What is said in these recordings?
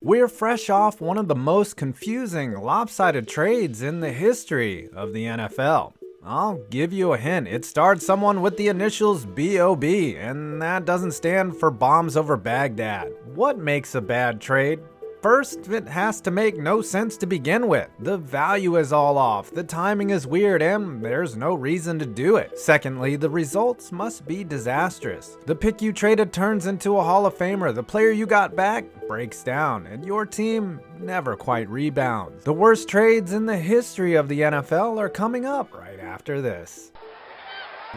We're fresh off one of the most confusing, lopsided trades in the history of the NFL. I'll give you a hint. It starred someone with the initials B.O.B., and that doesn't stand for Bombs Over Baghdad. What makes a bad trade? First, it has to make no sense to begin with. The value is all off, the timing is weird, and there's no reason to do it. Secondly, the results must be disastrous. The pick you traded turns into a Hall of Famer, the player you got back breaks down, and your team never quite rebounds. The worst trades in the history of the NFL are coming up right after this.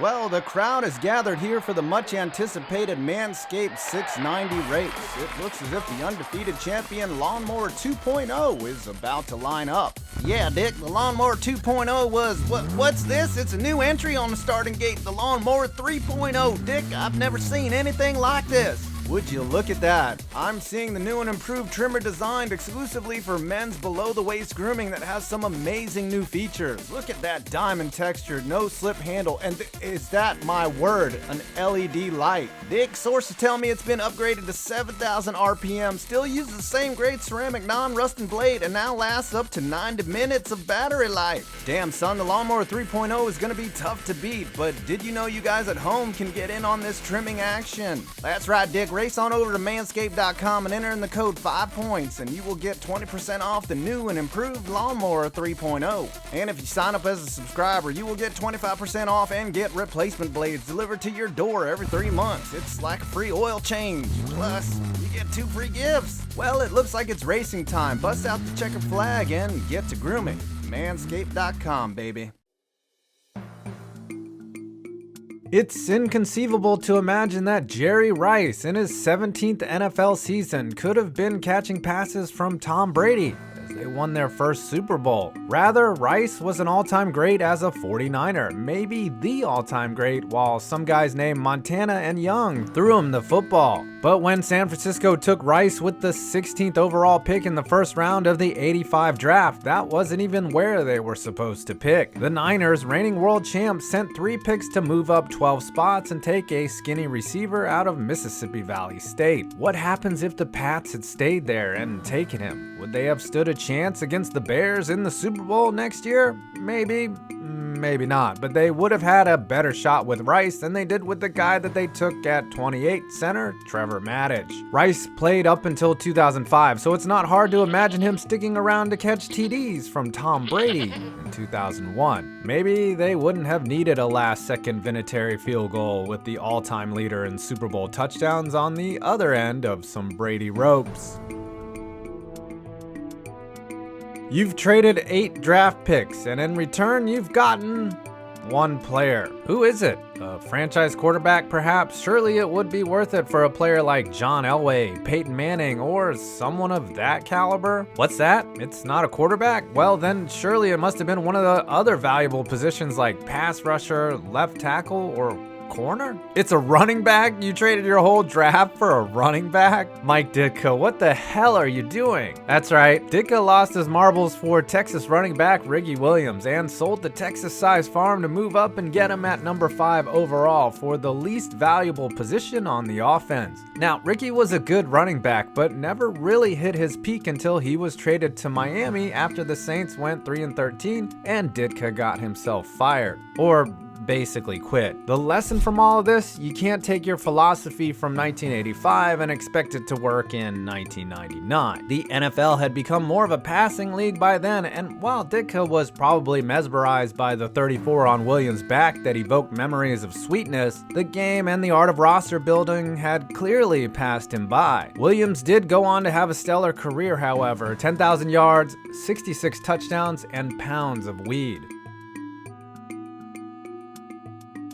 Well, the crowd is gathered here for the much-anticipated Manscaped 690 race. It looks as if the undefeated champion Lawnmower 2.0 is about to line up. Yeah, Dick, the Lawnmower 2.0 was, what's this? It's a new entry on the starting gate, the Lawnmower 3.0. Dick, I've never seen anything like this. Would you look at that? I'm seeing the new and improved trimmer designed exclusively for men's below-the-waist grooming that has some amazing new features. Look at that diamond textured, no-slip handle, and is that my word, an LED light. Dick, sources tell me it's been upgraded to 7,000 RPM, still uses the same great ceramic non-rusting blade, and now lasts up to 90 minutes of battery life. Damn, son, the Lawnmower 3.0 is gonna be tough to beat, but did you know you guys at home can get in on this trimming action? That's right, Dick. Race on over to manscaped.com and enter in the code FivePoints, and you will get 20% off the new and improved Lawnmower 3.0. And if you sign up as a subscriber, you will get 25% off and get replacement blades delivered to your door every 3 months. It's like a free oil change. Plus, you get 2 free gifts. Well, it looks like it's racing time. Bust out the checkered flag and get to grooming. Manscaped.com, baby. It's inconceivable to imagine that Jerry Rice, in his 17th NFL season, could have been catching passes from Tom Brady as they won their first Super Bowl. Rather, Rice was an all-time great as a 49er, maybe the all-time great, while some guys named Montana and Young threw him the football. But when San Francisco took Rice with the 16th overall pick in the first round of the '85 draft, that wasn't even where they were supposed to pick. The Niners, reigning world champs, sent 3 picks to move up 12 spots and take a skinny receiver out of Mississippi Valley State. What happens if the Pats had stayed there and taken him? Would they have stood a chance against the Bears in the Super Bowl next year? Maybe. Maybe not, but they would have had a better shot with Rice than they did with the guy that they took at 28, center Trevor Maddich. Rice played up until 2005, so it's not hard to imagine him sticking around to catch TDs from Tom Brady in 2001. Maybe they wouldn't have needed a last-second Vinatieri field goal with the all-time leader in Super Bowl touchdowns on the other end of some Brady ropes. You've traded 8 draft picks, and in return, you've gotten 1 player. Who is it? A franchise quarterback, perhaps? Surely it would be worth it for a player like John Elway, Peyton Manning, or someone of that caliber. What's that? It's not a quarterback? Well, then surely it must have been one of the other valuable positions like pass rusher, left tackle, or corner? It's a running back? You traded your whole draft for a running back? Mike Ditka, what the hell are you doing? That's right, Ditka lost his marbles for Texas running back Ricky Williams and sold the Texas-sized farm to move up and get him at number 5 overall for the least valuable position on the offense. Now, Ricky was a good running back, but never really hit his peak until he was traded to Miami after the Saints went 3-13 and Ditka got himself fired. Or basically quit. The lesson from all of this, you can't take your philosophy from 1985 and expect it to work in 1999. The NFL had become more of a passing league by then, and while Ditka was probably mesmerized by the 34 on Williams' back that evoked memories of sweetness, the game and the art of roster building had clearly passed him by. Williams did go on to have a stellar career, however, 10,000 yards, 66 touchdowns, and pounds of weed.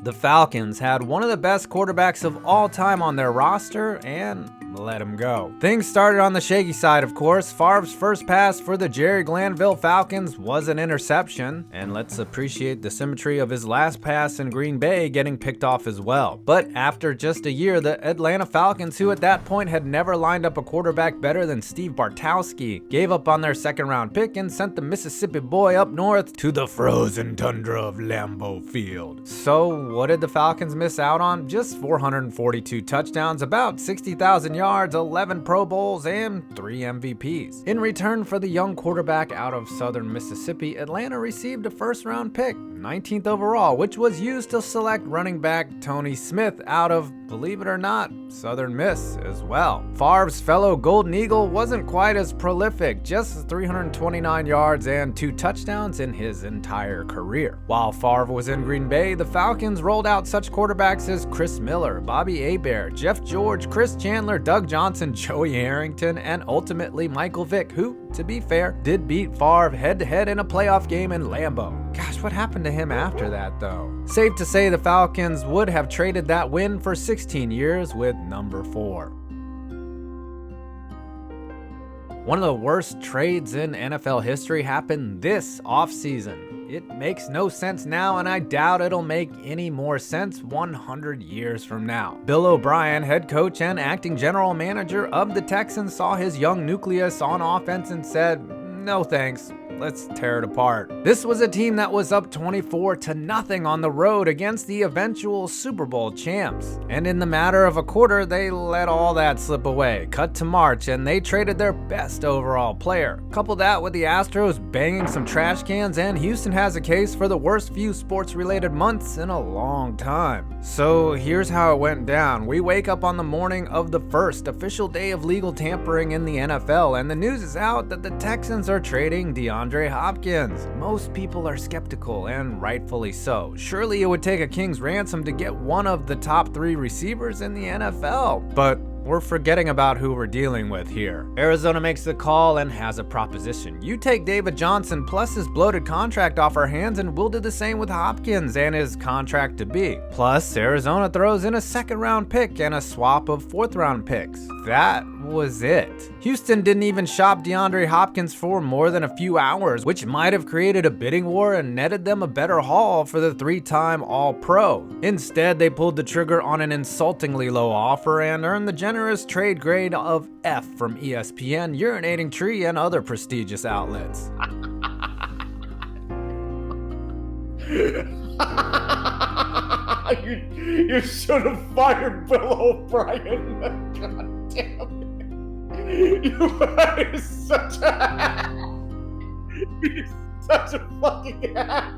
The Falcons had one of the best quarterbacks of all time on their roster and let him go. Things started on the shaky side, of course. Favre's first pass for the Jerry Glanville Falcons was an interception, and let's appreciate the symmetry of his last pass in Green Bay getting picked off as well. But after just a year, the Atlanta Falcons, who at that point had never lined up a quarterback better than Steve Bartkowski, gave up on their second-round pick and sent the Mississippi boy up north to the frozen tundra of Lambeau Field. So what did the Falcons miss out on? Just 442 touchdowns, about 60,000 yards, yards, 11 Pro Bowls, and 3 MVPs. In return for the young quarterback out of Southern Mississippi, Atlanta received a first-round pick, 19th overall, which was used to select running back Tony Smith out of, believe it or not, Southern Miss as well. Favre's fellow Golden Eagle wasn't quite as prolific, just 329 yards and 2 touchdowns in his entire career. While Favre was in Green Bay, the Falcons rolled out such quarterbacks as Chris Miller, Bobby Hebert, Jeff George, Chris Chandler, Doug Johnson, Joey Harrington, and ultimately Michael Vick, who, to be fair, did beat Favre head-to-head in a playoff game in Lambeau. Gosh, what happened to him after that, though? Safe to say the Falcons would have traded that win for 16 years with number 4. One of the worst trades in NFL history happened this offseason. It makes no sense now, and I doubt it'll make any more sense 100 years from now. Bill O'Brien, head coach and acting general manager of the Texans, saw his young nucleus on offense and said, "No thanks. Let's tear it apart." This was a team that was up 24-0 on the road against the eventual Super Bowl champs. And in the matter of a quarter, they let all that slip away. Cut to March, and they traded their best overall player. Couple that with the Astros banging some trash cans, and Houston has a case for the worst few sports-related months in a long time. So here's how it went down. We wake up on the morning of the first official day of legal tampering in the NFL, and the news is out that the Texans are trading DeAndre Hopkins. Most people are skeptical, and rightfully so. Surely it would take a king's ransom to get one of the top 3 receivers in the NFL. But we're forgetting about who we're dealing with here. Arizona makes the call and has a proposition. You take David Johnson plus his bloated contract off our hands, and we'll do the same with Hopkins and his contract to be. Plus, Arizona throws in a 2nd-round pick and a swap of 4th-round picks. That was it. Houston didn't even shop DeAndre Hopkins for more than a few hours, which might have created a bidding war and netted them a better haul for the 3-time All-Pro. Instead, they pulled the trigger on an insultingly low offer and earned the generous trade grade of F from ESPN, Urinating Tree, and other prestigious outlets. You should have fired Bill O'Brien. God damn it. You are such a hack. You're such a fucking hack.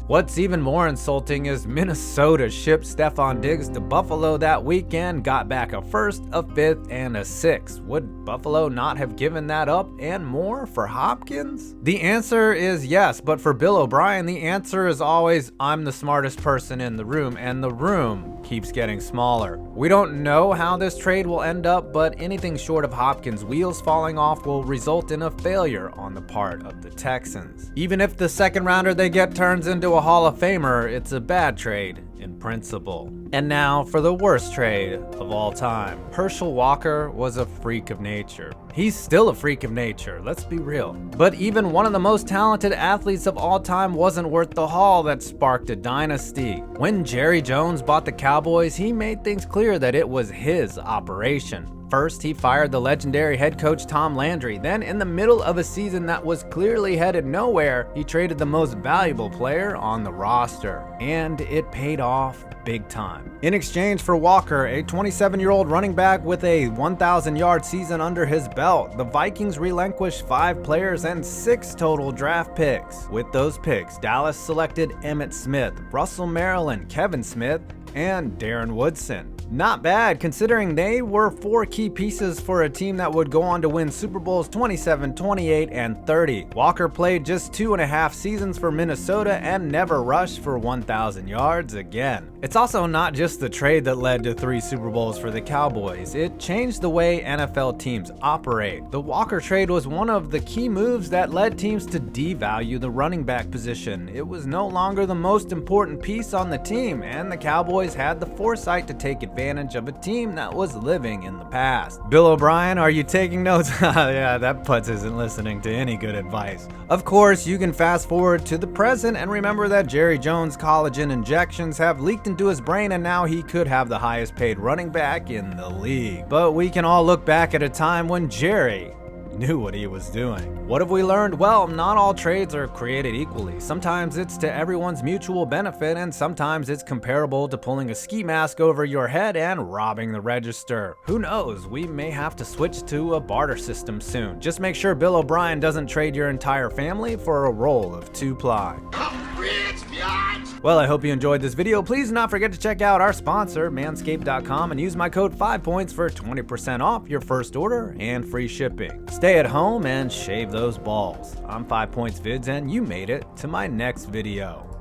What's even more insulting is Minnesota shipped Stephon Diggs to Buffalo that weekend, got back a 1st, a 5th, and a 6th. Would Buffalo not have given that up and more for Hopkins? The answer is yes, but for Bill O'Brien, the answer is always, I'm the smartest person in the room, and the room keeps getting smaller. We don't know how this trade will end up, but anything short of Hopkins' wheels falling off will result in a failure on the part of the Texans. Even if the 2nd rounder they get turns into a Hall of Famer, it's a bad trade in principle. And now for the worst trade of all time. Herschel Walker was a freak of nature. He's still a freak of nature, let's be real. But even one of the most talented athletes of all time wasn't worth the haul that sparked a dynasty. When Jerry Jones bought the Cowboys, he made things clear that it was his operation. First, he fired the legendary head coach Tom Landry. Then, in the middle of a season that was clearly headed nowhere, he traded the most valuable player on the roster. And it paid off big time. In exchange for Walker, a 27-year-old running back with a 1,000-yard season under his belt, the Vikings relinquished 5 players and 6 total draft picks. With those picks, Dallas selected Emmitt Smith, Russell Maryland, Kevin Smith, and Darren Woodson. Not bad, considering they were 4 key pieces for a team that would go on to win Super Bowls 27, 28, and 30. Walker played just 2.5 seasons for Minnesota and never rushed for 1,000 yards again. It's also not just the trade that led to 3 Super Bowls for the Cowboys. It changed the way NFL teams operate. The Walker trade was one of the key moves that led teams to devalue the running back position. It was no longer the most important piece on the team, and the Cowboys had the foresight to take advantage of a team that was living in the past. Bill O'Brien, are you taking notes? Yeah, that putz isn't listening to any good advice. Of course, you can fast forward to the present and remember that Jerry Jones' collagen injections have leaked into his brain, and now he could have the highest paid running back in the league. But we can all look back at a time when Jerry, knew what he was doing. What have we learned? Well, not all trades are created equally. Sometimes it's to everyone's mutual benefit, and sometimes it's comparable to pulling a ski mask over your head and robbing the register. Who knows? We may have to switch to a barter system soon. Just make sure Bill O'Brien doesn't trade your entire family for a roll of 2-ply. Well, I hope you enjoyed this video. Please do not forget to check out our sponsor, Manscaped.com, and use my code FivePoints for 20% off your first order and free shipping. Stay at home and shave those balls. I'm FivePoints Vids, and you made it to my next video.